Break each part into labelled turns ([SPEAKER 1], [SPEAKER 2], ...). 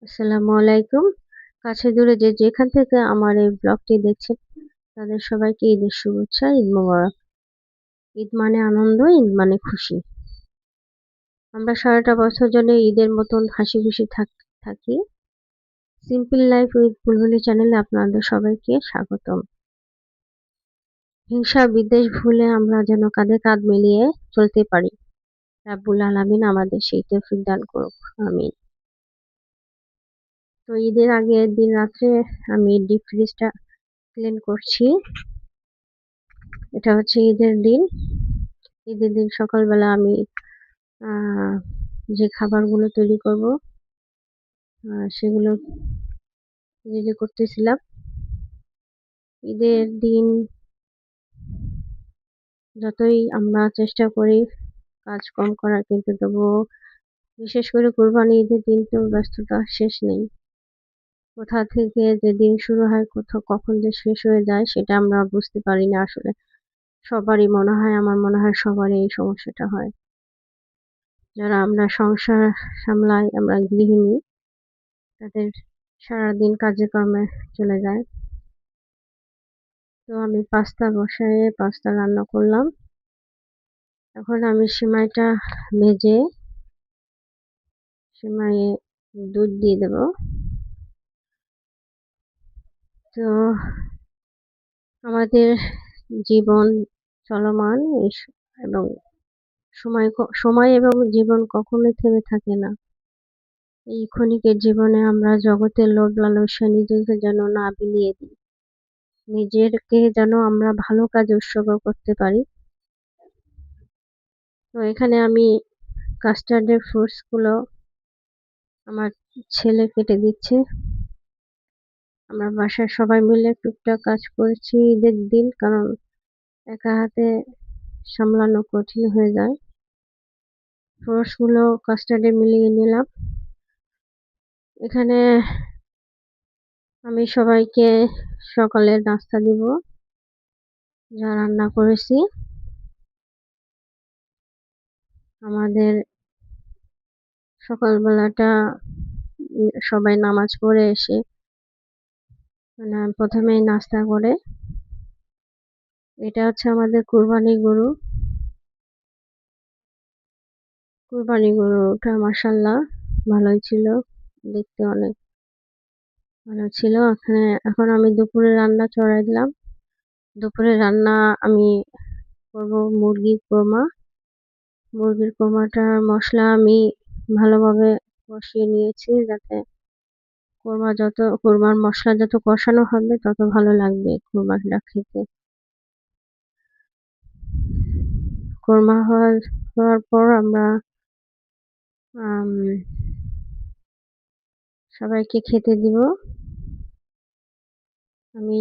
[SPEAKER 1] আসসালামু আলাইকুম। কাছে দূরে যে যেখান থেকে আমার এই ব্লগটি দেখছেন, তাদের সবাইকে ঈদের শুভেচ্ছা, ঈদ মোবারক। ঈদ মানে আনন্দ, ঈদ মানে খুশি। আমরা সারাটা বছর জন্য ঈদের মতন হাসি-খুশি থাকি। সিম্পল লাইফ উইথ বুলবুলি চ্যানেলে আপনাদের সবাইকে স্বাগতম। হিংসা বিদ্বেষ ভুলে আমরা যেন কাঁধে কাঁধ মিলিয়ে চলতে পারি। রাব্বুল আলামিন আমাদের সেই তৌফিক দান করুক। আমিন। তো ঈদের আগের দিন রাত্রে আমি ডিপ ফ্রিজটা ক্লিন করছি। এটা হচ্ছে ঈদের দিন। ঈদের দিন সকালবেলা আমি যে খাবারগুলো তৈরি করব সেগুলো রেডি করতেছিলাম। ঈদের দিন যতই আমরা চেষ্টা করি কাজ কম করার, কিন্তু তবুও বিশেষ করে কোরবানি ঈদের দিন তো ব্যস্ততা শেষ নেই। কোথা থেকে যে দিন শুরু হয় কখন যে শেষ হয়ে যায় সেটা আমরা বুঝতে পারি না আসলে। সবারই মনে হয়, আমার মনে হয় সবারই এই সমস্যাটা হয়। যারা আমরা সংসার সামলাই, আমরা গৃহিণী, তাদের সারাদিন কাজে কর্মে চলে যায়। তো আমি পাস্তা রান্না করলাম। এখন আমি সিমাইটা ভেজে সিমাইয়ে দুধ দিয়ে দেব। তো আমাদের জীবন চলমান এবং সময় এবং জীবন কখনোই থেমে থাকে না। এই ক্ষণিকের জীবনে আমরা জগতের লোভ লালসায় নিজেকে যেন না বিলিয়ে দিই। নিজেকে যেন আমরা ভালো কাজে উৎসর্গ করতে পারি। তো এখানে আমি কাস্টার্ডের ফ্রুটস গুলো আমার ছেলে কেটে দিচ্ছে। আমরা বাসার সবাই মিলে টুকটাক কাজ করেছি ঈদের দিন, কারণ একা হাতে সামলানো কঠিন হয়ে যায়। ফ্রুটস গুলো কাস্টার্ডে মিলিয়ে নিলাম। এখানে আমি সবাইকে সকালের নাস্তা দিব যা রান্না করেছি। আমাদের সকালবেলাটা সবাই নামাজ পড়ে এসে প্রথমেই নাস্তা করে। এটা হচ্ছে আমাদের কুরবানি গরুটা মাশাআল্লাহ ভালোই ছিল, দেখতে অনেক ভালো ছিল। এখন আমি দুপুরে রান্না চড়াই দিলাম। দুপুরে রান্না আমি করব মুরগির কোরমা। মুরগির কোরমাটার মশলা আমি ভালোভাবে কষিয়ে নিয়েছি, যাতে কোরমার মশলা যত কষানো হবে তত ভালো লাগবে কোরমাটা খেতে। কোরমা হওয়ার পর আমরা সবাইকে খেতে দিব। আমি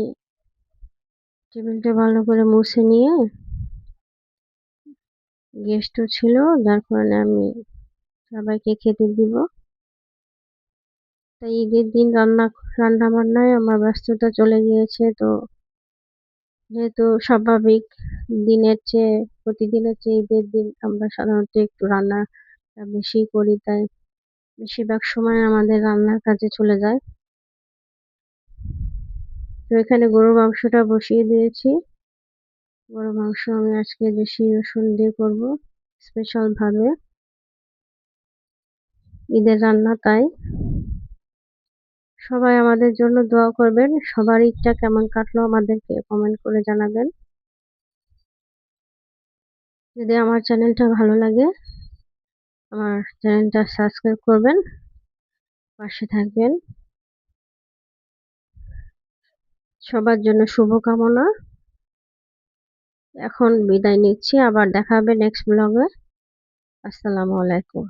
[SPEAKER 1] টেবিলটা ভালো করে মুছে নিয়ে, গেস্টও ছিল যার কারণে আমি সবাইকে খেতে দিব। তাই ঈদের দিন রান্না বান্নায় আমার ব্যস্ততা চলে গিয়েছে। তো যেহেতু স্বাভাবিক প্রতিদিনের চেয়ে ঈদের দিন আমরা সাধারণত একটু রান্না বেশি করি, তাই বেশিরভাগ সময় আমাদের রান্নার কাজে চলে যায়। তো এখানে গরুর মাংসটা বসিয়ে দিয়েছি। গরুর মাংস আমি আজকে দেশি রসুন দিয়ে করব স্পেশাল ভাবে, ঈদের রান্না তাই। সবাই আমাদের জন্য দোয়া করবেন। সবার ঈদটা কেমন কাটলো আমাদেরকে কমেন্ট করে জানাবেন। যদি আমার চ্যানেলটা ভালো লাগে, আমার চ্যানেলটা সাবস্ক্রাইব করবেন, পাশে থাকবেন। সবার জন্য শুভকামনা। এখন বিদায় নিচ্ছি, আবার দেখা হবে নেক্সট ব্লগে। আসসালামু আলাইকুম।